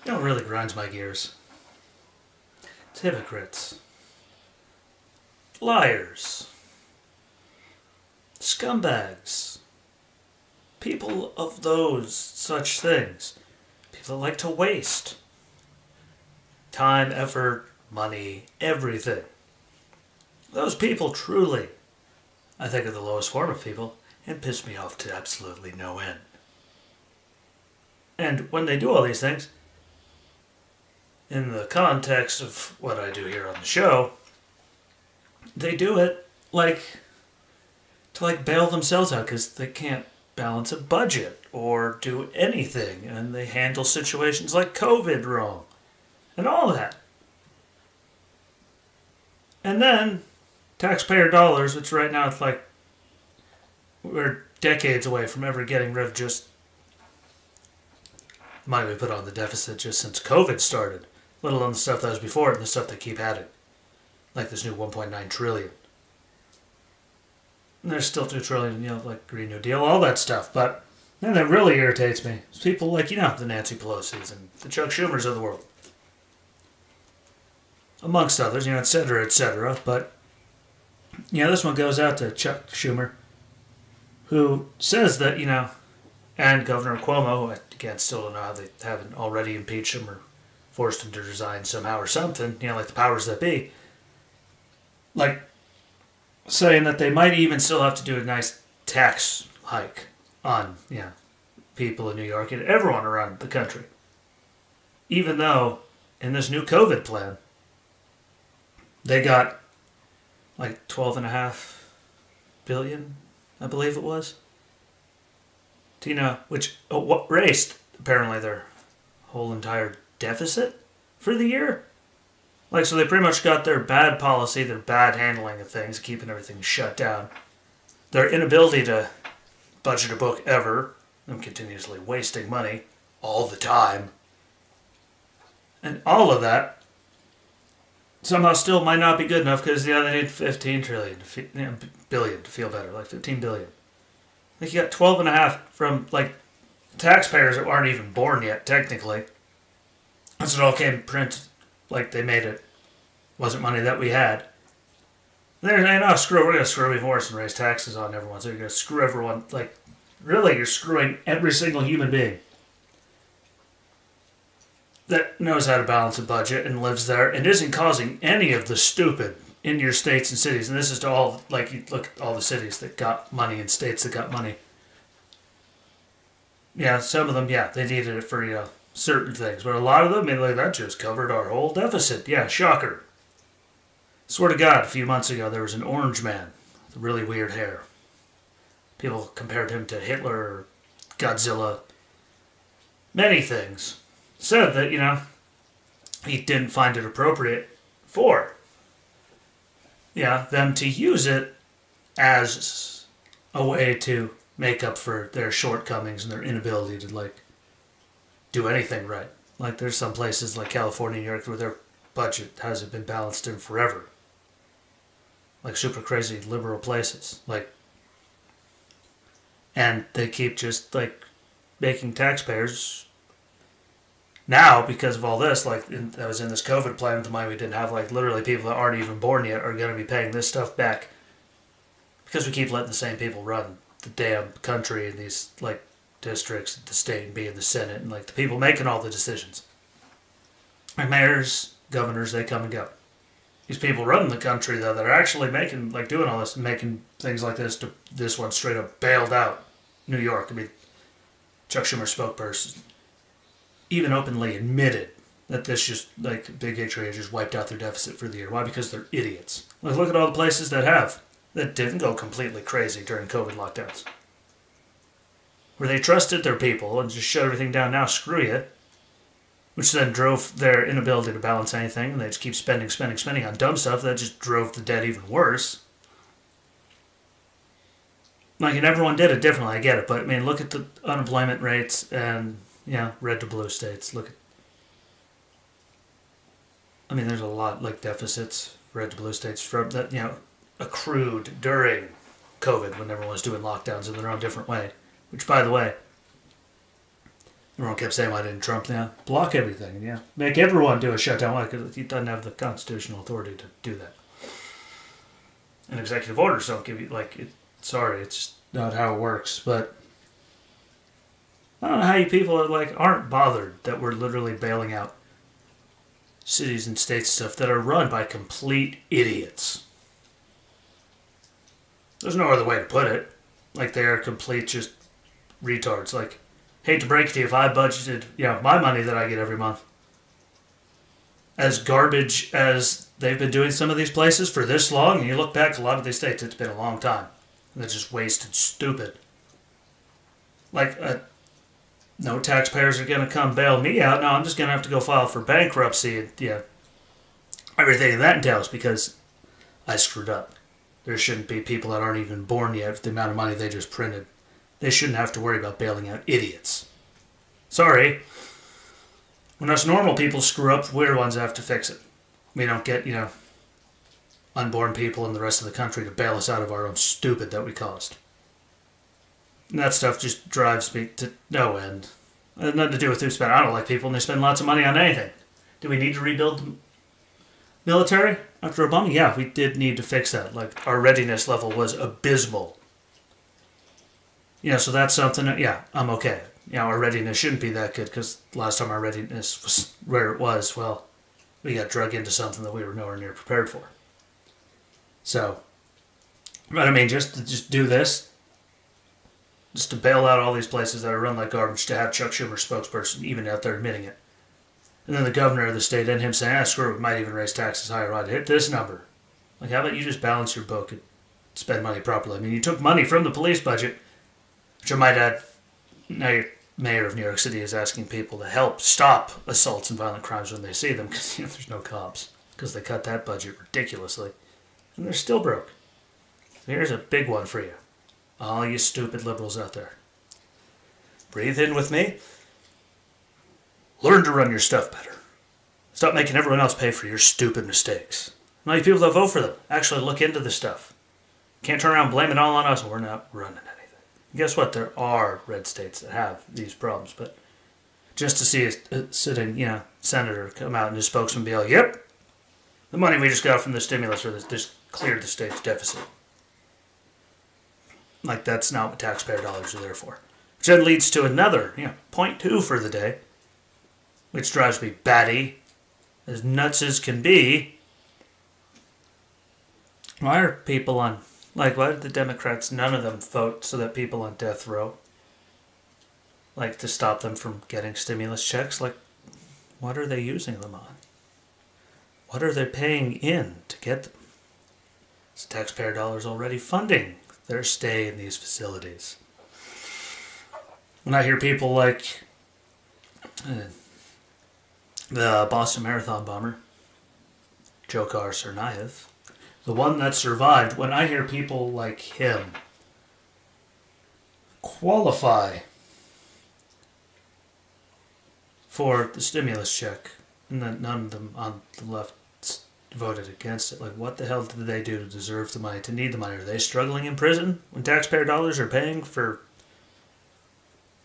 You know what really grinds my gears? It's hypocrites. Liars. Scumbags. People of those such things. People that like to waste time, effort, money, everything. Those people truly, I think, are the lowest form of people and piss me off to absolutely no end. And when they do all these things, in the context of what I do here on the show, they do it to bail themselves out because they can't balance a budget or do anything, and they handle situations like COVID wrong and all that. And then taxpayer dollars, which right now it's like we're decades away from ever getting rid of just money we put on the deficit just since COVID started, let alone the stuff that was before it and the stuff they keep adding, like this new 1.9 trillion. And there's still 2 trillion, like Green New Deal, all that stuff. But then that really irritates me. It's people like, the Nancy Pelosi's and the Chuck Schumers of the world. Amongst others, et cetera, et cetera. But, this one goes out to Chuck Schumer, who says that, and Governor Cuomo, who I, again, still don't know how they haven't already impeached him or forced him to resign somehow or something, like the powers that be, saying that they might even still have to do a nice tax hike on, people in New York and everyone around the country. Even though, in this new COVID plan, they got, 12.5 billion, I believe it was. Which what raised, apparently, their whole entire deficit for the year. So they pretty much got their bad policy, their bad handling of things, keeping everything shut down, their inability to budget a book ever, them continuously wasting money all the time, and all of that somehow still might not be good enough because they need 15 billion to feel better, 15 billion. You got 12.5 from taxpayers that aren't even born yet, technically. That's what all came print. They made it. Wasn't money that we had. They're saying, we're going to screw even worse and raise taxes on everyone. So you're going to screw everyone. Really, you're screwing every single human being that knows how to balance a budget and lives there and isn't causing any of the stupid in your states and cities. And this is to all, you look at all the cities that got money and states that got money. Yeah, some of them, they needed it for, certain things. But a lot of them, that just covered our whole deficit. Yeah, shocker. Swear to God, a few months ago, there was an orange man with really weird hair. People compared him to Hitler or Godzilla. Many things. Said that, he didn't find it appropriate for, them to use it as a way to make up for their shortcomings and their inability to, do anything right. There's some places like California, New York, where their budget hasn't been balanced in forever. Super crazy liberal places. And they keep just, making taxpayers now, because of all this, that was in this COVID plan with the money we didn't have, literally people that aren't even born yet are going to be paying this stuff back because we keep letting the same people run the damn country in these, districts, the state, and be in the Senate, and, the people making all the decisions. And mayors, governors, they come and go. These people running the country, though, that are actually making, doing all this and making things like this one straight up bailed out New York. Chuck Schumer spokesperson even openly admitted that this just, big history just wiped out their deficit for the year. Why? Because they're idiots. Look at all the places that didn't go completely crazy during COVID lockdowns. Where they trusted their people and just shut everything down. Now, screw you. Which then drove their inability to balance anything, and they just keep spending on dumb stuff. That just drove the debt even worse. And everyone did it differently, I get it, but look at the unemployment rates and, red to blue states. Look at, there's a lot, deficits, red to blue states, from that, accrued during COVID when everyone was doing lockdowns in their own different way. Which, by the way, Everyone kept saying, why didn't Trump block everything? And make everyone do a shutdown. Why? Because he doesn't have the constitutional authority to do that. And executive orders don't give you, sorry, it's just not how it works. But I don't know how you people aren't bothered that we're literally bailing out cities and states stuff that are run by complete idiots. There's no other way to put it. They are complete just retards. Hate to break it to you, if I budgeted, my money that I get every month, as garbage as they've been doing some of these places for this long, and you look back, a lot of these states, it's been a long time. And they're just wasted stupid. No taxpayers are going to come bail me out. No, I'm just going to have to go file for bankruptcy and, everything that entails because I screwed up. There shouldn't be people that aren't even born yet with the amount of money they just printed. They shouldn't have to worry about bailing out idiots. Sorry. When us normal people screw up, we're the ones that have to fix it. We don't get, unborn people in the rest of the country to bail us out of our own stupid that we caused. And that stuff just drives me to no end. It has nothing to do with who spent. I don't like people and they spend lots of money on anything. Do we need to rebuild the military after Obama? Yeah, we did need to fix that. Our readiness level was abysmal. So that's something that, I'm okay. Our readiness shouldn't be that good because last time our readiness was where it was, well, we got drug into something that we were nowhere near prepared for. So, but just do this, just to bail out all these places that are run like garbage, to have Chuck Schumer spokesperson even out there admitting it. And then the governor of the state and him saying, screw it, we might even raise taxes higher on hit this number. How about you just balance your book and spend money properly? You took money from the police budget, which I might add, now your mayor of New York City is asking people to help stop assaults and violent crimes when they see them because there's no cops. Because they cut that budget ridiculously. And they're still broke. Here's a big one for you. All you stupid liberals out there. Breathe in with me. Learn to run your stuff better. Stop making everyone else pay for your stupid mistakes. And all you people that vote for them, actually look into this stuff. Can't turn around and blame it all on us and we're not running anything. Guess what? There are red states that have these problems, but just to see a sitting, senator come out and his spokesman be like, yep, the money we just got from the stimulus or this cleared the state's deficit. That's not what taxpayer dollars are there for. Which then leads to another, point 2 for the day, which drives me batty, as nuts as can be. Why are people on... why did the Democrats, none of them vote so that people on death row, to stop them from getting stimulus checks? What are they using them on? What are they paying in to get them? Is taxpayer dollars already funding their stay in these facilities? When I hear people the Boston Marathon bomber, Dzhokhar Tsarnaev, the one that survived, when I hear people like him qualify for the stimulus check, and then none of them on the left voted against it, what the hell did they do to deserve the money, to need the money? Are they struggling in prison when taxpayer dollars are paying for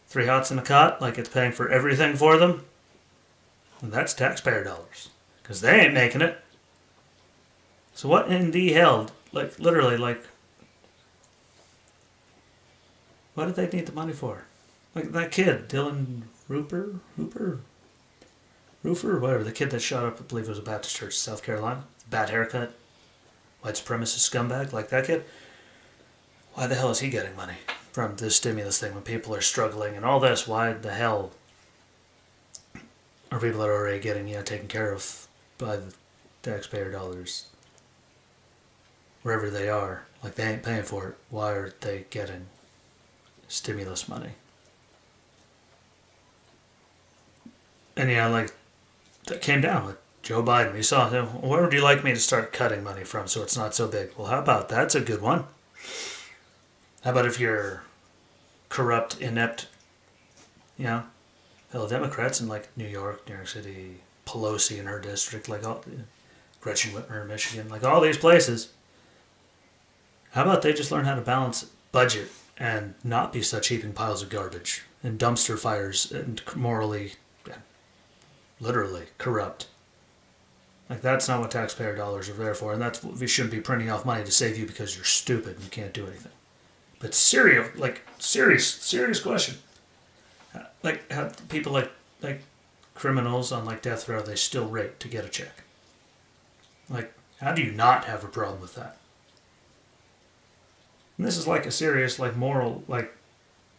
3 hots in a cot, it's paying for everything for them? And that's taxpayer dollars, because they ain't making it. So what in the hell, literally, what did they need the money for? That kid, Dylan Roofer, whatever, the kid that shot up, I believe it was a Baptist church in South Carolina, bad haircut, white supremacist scumbag, that kid. Why the hell is he getting money from this stimulus thing when people are struggling and all this? Why the hell are people that are already getting, taken care of by the taxpayer dollars? Wherever they are, they ain't paying for it, why are they getting stimulus money? And that came down with Joe Biden. We saw him, where would you like me to start cutting money from so it's not so big? Well, how about that's a good one? How about if you're corrupt, inept, fellow Democrats in New York City, Pelosi in her district, all Gretchen Whitmer in Michigan, all these places. How about they just learn how to balance budget and not be such heaping piles of garbage and dumpster fires and morally, literally corrupt. Like, that's not what taxpayer dollars are there for, and that's we shouldn't be printing off money to save you because you're stupid and you can't do anything. But serious question. Like, how people like criminals on like death row, they still rape to get a check. Like, how do you not have a problem with that? And this is like a serious, like, moral, like,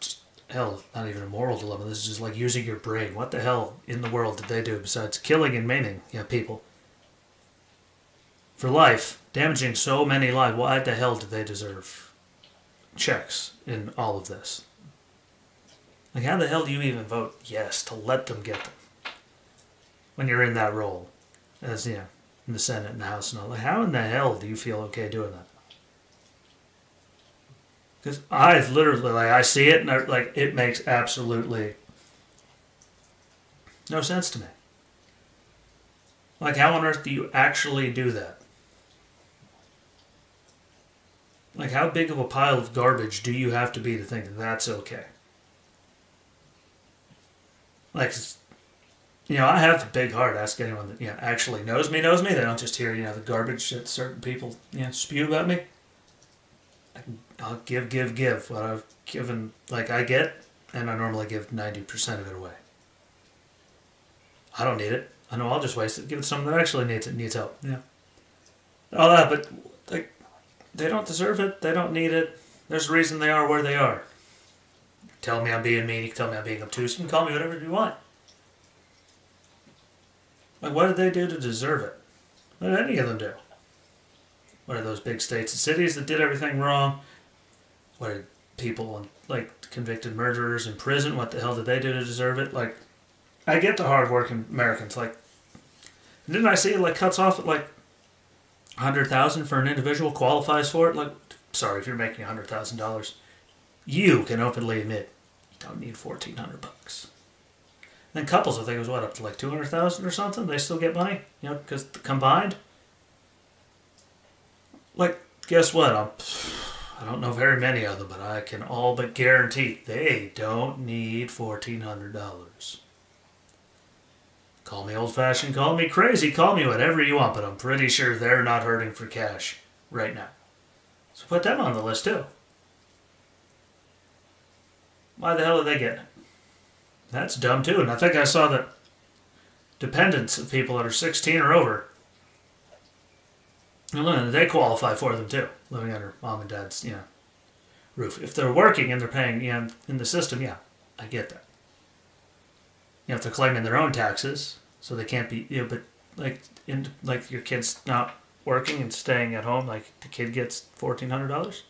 just, hell, not even a moral dilemma. This is just like using your brain. What the hell in the world did they do besides killing and maiming people for life, damaging so many lives? Why the hell did they deserve checks in all of this? Like, how the hell do you even vote yes to let them get them when you're in that role as, in the Senate and the House and all? Like, how in the hell do you feel okay doing that? Because I literally, like, I see it and it makes absolutely no sense to me. Like, how on earth do you actually do that? Like, how big of a pile of garbage do you have to be to think that that's okay? Like, I have a big heart. Ask anyone that, actually knows me. They don't just hear, the garbage that certain people, spew about me. I'll give what I've given, like, I get, and I normally give 90% of it away. I don't need it. I know I'll just waste it. Give it to someone that actually needs help. Yeah. All that, but, like, they don't deserve it. They don't need it. There's a reason they are where they are. Tell me I'm being mean. You can tell me I'm being obtuse. You can call me whatever you want. Like, what did they do to deserve it? What did any of them do? What are those big states and cities that did everything wrong? What are people, like, convicted murderers in prison? What the hell did they do to deserve it? Like, I get the hard-working Americans. Like, didn't I see it, like, cuts off at, like, $100,000 for an individual qualifies for it? Like, sorry, if you're making $100,000, you can openly admit you don't need $1,400. Then couples, I think it was, up to like $200,000 or something? They still get money, because combined. Like, guess what? I don't know very many of them, but I can all but guarantee they don't need $1,400. Call me old-fashioned, call me crazy, call me whatever you want, but I'm pretty sure they're not hurting for cash right now. So put them on the list too. Why the hell are they getting it? That's dumb too. And I think I saw that dependents of people that are 16 or over, they qualify for them too, living under mom and dad's roof. If they're working and they're paying in the system, I get that. If they're claiming their own taxes, so they can't be, but like your kid's not working and staying at home, like the kid gets $1,400.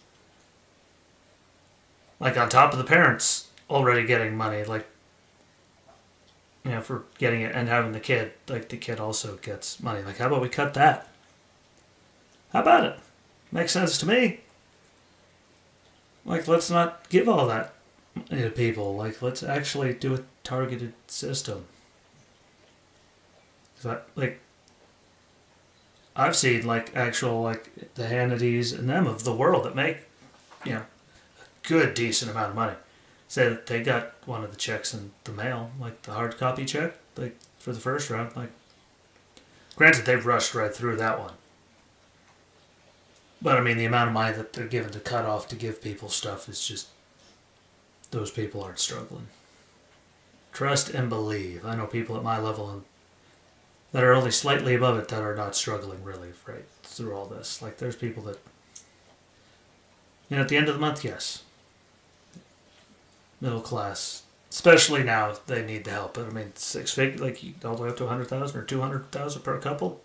Like, on top of the parents already getting money, like, for getting it and having the kid, like, the kid also gets money. Like, how about we cut that? How about it? Makes sense to me. Like, let's not give all that to people. Like, let's actually do a targeted system. Like, I've seen, like, actual, like, the Hannitys and them of the world that make, a good, decent amount of money. Say that they got one of the checks in the mail, like the hard copy check, like, for the first round. Like, granted, they've rushed right through that one. But, I mean, the amount of money that they're given to cut off to give people stuff is just, those people aren't struggling. Trust and believe. I know people at my level that are only slightly above it that are not struggling really right through all this. Like, there's people that, at the end of the month, yes. Middle class. Especially now, they need the help. But, I mean, 6 figures, like, all the way up to $100,000 or $200,000 per couple.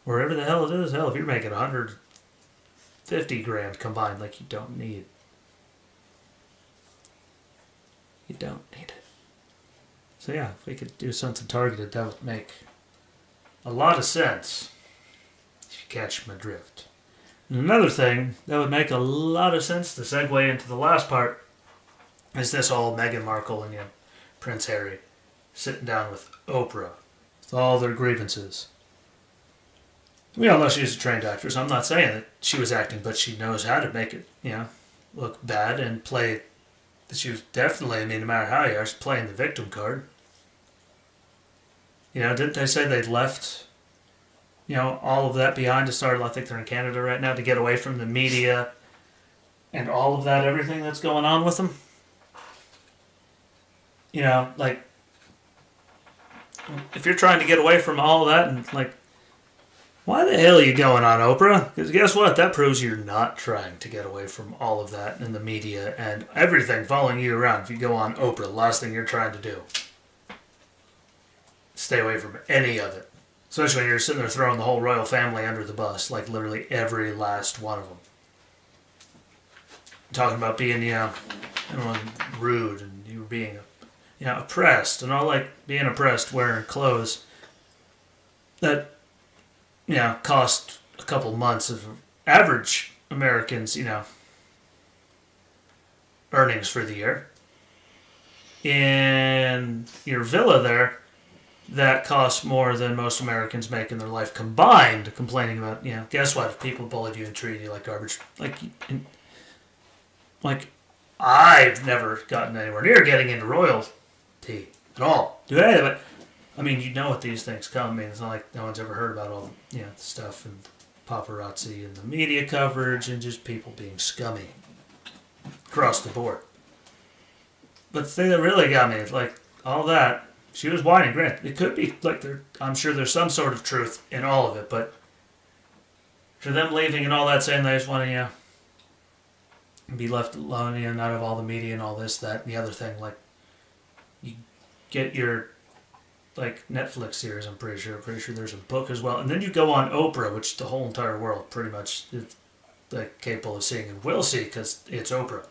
Wherever the hell it is, hell, if you're making $150,000 combined, like, you don't need it. So yeah, if we could do something targeted, that would make a lot of sense, if you catch my drift. And another thing that would make a lot of sense, to segue into the last part, is this whole Meghan Markle and Prince Harry sitting down with Oprah with all their grievances. We all know she's a trained actress. I'm not saying that she was acting, but she knows how to make it, look bad and play. She was definitely, I mean, no matter how you are, she's playing the victim card. You know, didn't they say they left, you know, all of that behind to start? I think they're in Canada right now to get away from the media and all of that, everything that's going on with them. You know, like, if you're trying to get away from all of that and, like, why the hell are you going on Oprah? Because guess what? That proves you're not trying to get away from all of that and the media and everything following you around. If you go on Oprah, the last thing you're trying to do. Stay away from any of it. Especially when you're sitting there throwing the whole royal family under the bus. Like literally every last one of them. Talking about being, you know, rude and you were being, you know, oppressed. And all like being oppressed wearing clothes that, you know, cost a couple months of average Americans, you know, earnings for the year. In your villa there, that costs more than most Americans make in their life combined, complaining about, you know, guess what? If people bullied you and treated you like garbage, like I've never gotten anywhere near getting into royalty at all. Do any of it. I mean, you know what these things come. I mean, it's not like no one's ever heard about all the, you know, stuff and paparazzi and the media coverage and just people being scummy across the board. But the thing that really got me is like all that. She was whining. Granted, it could be like I'm sure there's some sort of truth in all of it, but for them leaving and all that, saying they just want to, you know, be left alone, you know, not have all the media and all this, that, and the other thing. Like you get your like Netflix series, I'm pretty sure there's a book as well, and then you go on Oprah, which the whole entire world pretty much is like capable of seeing and will see because it's Oprah.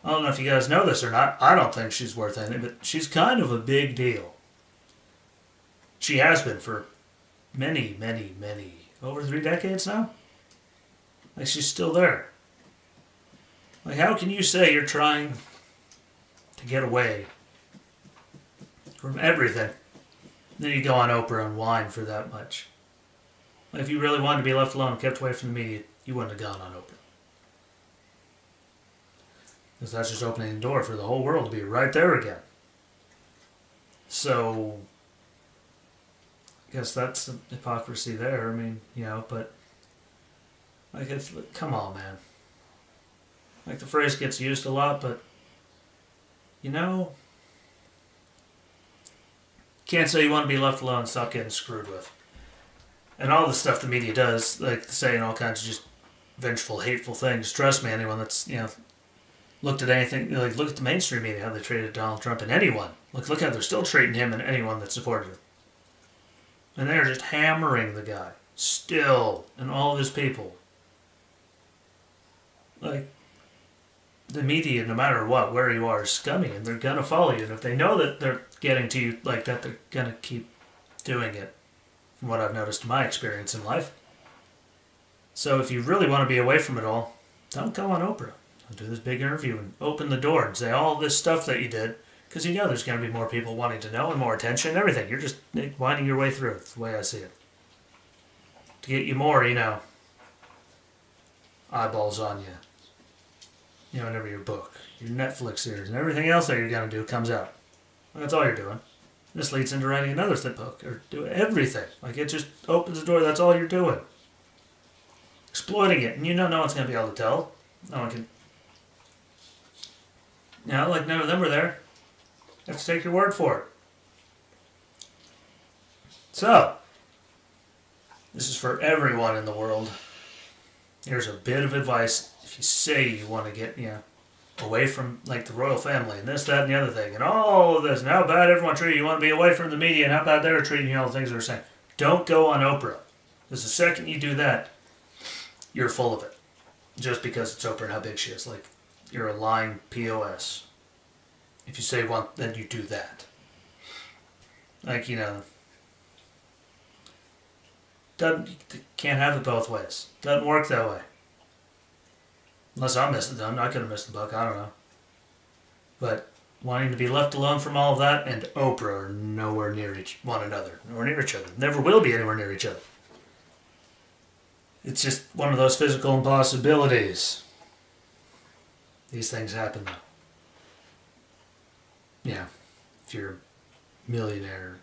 I don't know if you guys know this or not. I don't think she's worth anything, but she's kind of a big deal. She has been for many, over 3 decades now. Like she's still there. Like how can you say you're trying to get away from everything? Then you go on Oprah and whine for that much. If you really wanted to be left alone and kept away from the media, you wouldn't have gone on Oprah. Because that's just opening the door for the whole world to be right there again. So, I guess that's some hypocrisy there. I mean, you know, but, like, it's, come on, man. Like, the phrase gets used a lot, but, you know, can't say you want to be left alone and stop getting screwed with. And all the stuff the media does, like saying all kinds of just vengeful, hateful things. Trust me, anyone that's, you know, looked at anything, like look at the mainstream media, how they treated Donald Trump and anyone. Look how they're still treating him and anyone that supported him. And they're just hammering the guy. Still. And all of his people. Like, the media, no matter what, where you are, is scummy, and they're going to follow you. And if they know that they're getting to you like that, they're going to keep doing it, from what I've noticed in my experience in life. So if you really want to be away from it all, don't go on Oprah. Don't do this big interview and open the door and say all this stuff that you did, because you know there's going to be more people wanting to know and more attention and everything. You're just winding your way through it. That's the way I see it. To get you more, you know, eyeballs on you. You know, whenever your book, your Netflix series, and everything else that you're going to do comes out. That's all you're doing. This leads into writing another thick book, or do everything. Like, it just opens the door, that's all you're doing. Exploiting it, and you know no one's going to be able to tell. No one can. You know, like none of them were there. You have to take your word for it. So, this is for everyone in the world. Here's a bit of advice. If you say you want to get, you know, away from, like, the royal family and this, that, and the other thing, and all of this, and how bad everyone treated you, you want to be away from the media, and how bad they're treating you, all the things they're saying. Don't go on Oprah. Because the second you do that, you're full of it. Just because it's Oprah and how big she is. Like, you're a lying POS. If you say one, then you do that. Like, you know, can't have it both ways. Doesn't work that way. Unless I'm missing them. I could have missed the book. I don't know. But wanting to be left alone from all of that and Oprah are nowhere near one another. Nowhere near each other. Never will be anywhere near each other. It's just one of those physical impossibilities. These things happen though. Yeah, if you're a millionaire,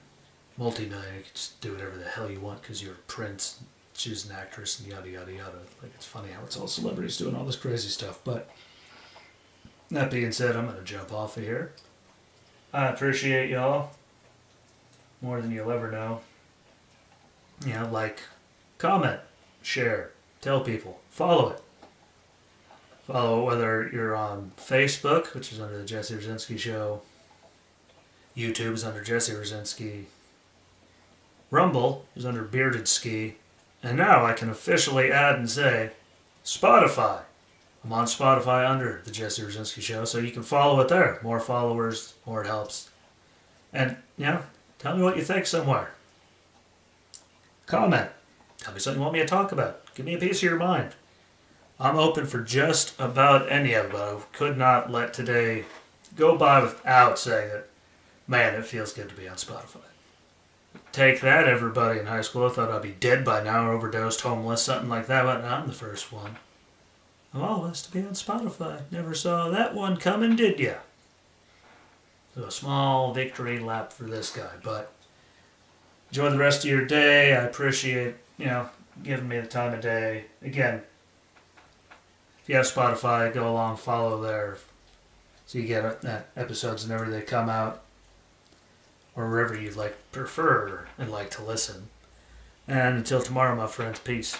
multi-millionaire, you can just do whatever the hell you want because you're a prince, she's an actress, and yada yada yada. Like, it's funny how it's all celebrities doing all this crazy stuff. But that being said, I'm gonna jump off of here. I appreciate y'all more than you'll ever know. Like, comment, share, tell people, follow it. Follow it whether you're on Facebook, which is under the Jesse Rosinsky Show. YouTube is under Jesse Rosinsky. Rumble is under Bearded Ski. And now I can officially add and say Spotify. I'm on Spotify under the Jesse Rosinsky Show, so you can follow it there. More followers, more it helps. And, tell me what you think somewhere. Comment. Tell me something you want me to talk about. Give me a piece of your mind. I'm open for just about any of it, but I could not let today go by without saying that, man, it feels good to be on Spotify. Take that, everybody in high school. I thought I'd be dead by now, or overdosed, homeless, something like that, but I'm the first one. I'm always to be on Spotify. Never saw that one coming, did ya? So a small victory lap for this guy, but enjoy the rest of your day. I appreciate, giving me the time of day. Again, if you have Spotify, go along, follow there, so you get episodes whenever they come out, or wherever you prefer and like to listen. And until tomorrow, my friends, peace.